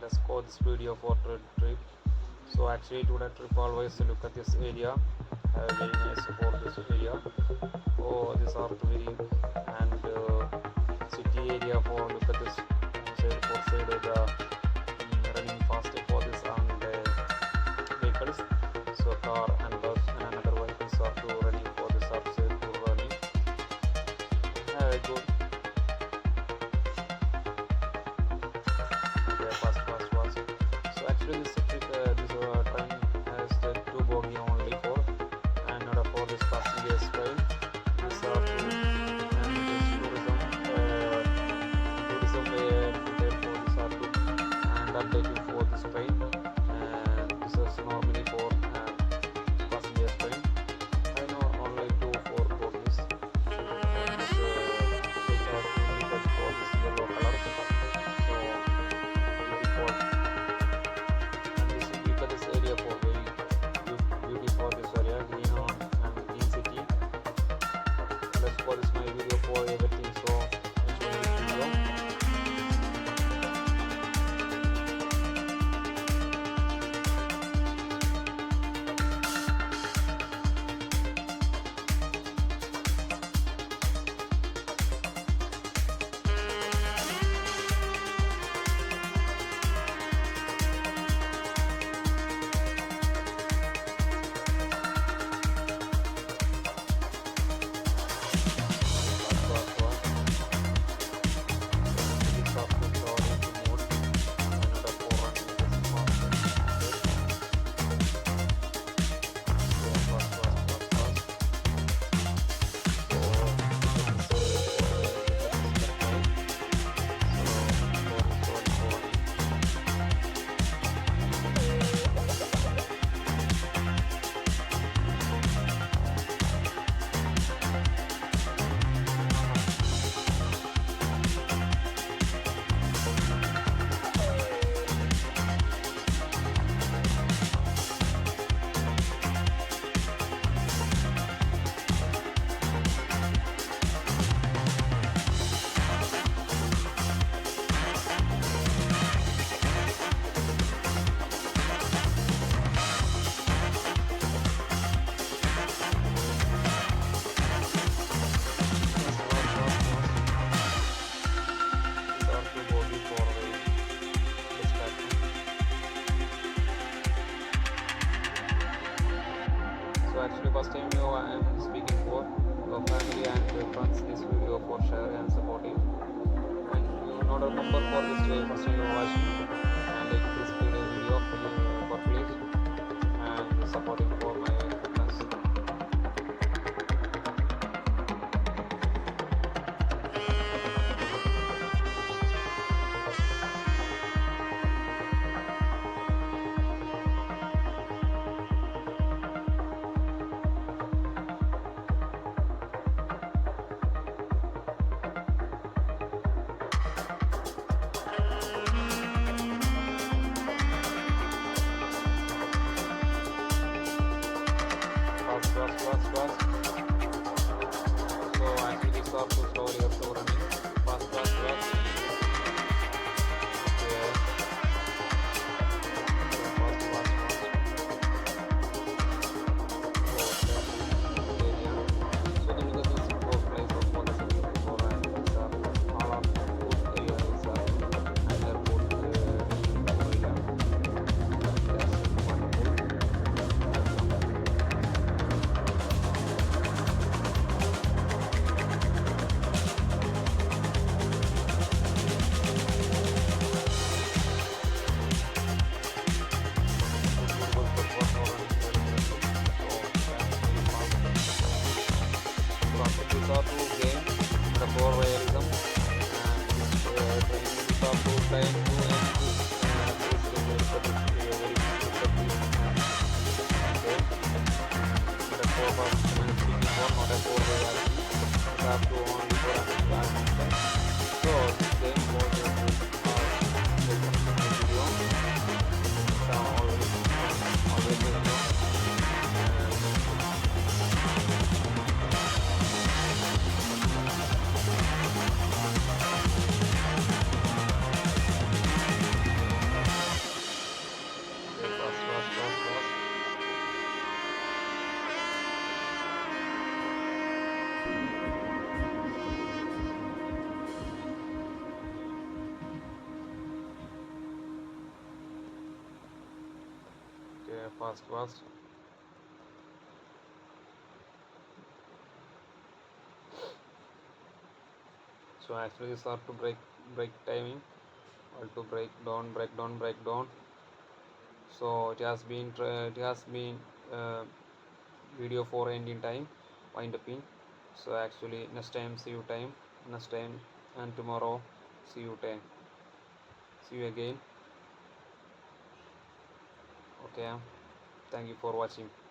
underscore this video for trip. So actually today trip always look at this area. Very nice for this area. Oh, these are very and city area for look at this side for side the running fast for this and vehicles. So car and bus and another vehicles are to running for this upside to running. Good. So actually this train has the two bogie only for and not for this passengers train. These are two and this tourism therefore these are two and updating for this train and this is normally for passengers train. I know only two for bogies. And this take out only but for this yellow color. So beautiful. This area for very beauty for this area, green on and green city. Let's call this my video for everything. So enjoy this video. Actually first time I am speaking for family and friends this video for share and supporting and you not a number for this first time you watching and like this video for please and supporting for my friends. Fast. So actually these are too slowly or too running. Fast. Okay. So the look at this both places for the city before and these are all of good areas and airport area. That's wonderful. fast. So actually these are to break timing, or to break down. So it has been video for ending time, wind up in. So actually next time see you time, next time, and tomorrow see you time, see you again. Okay, thank you for watching.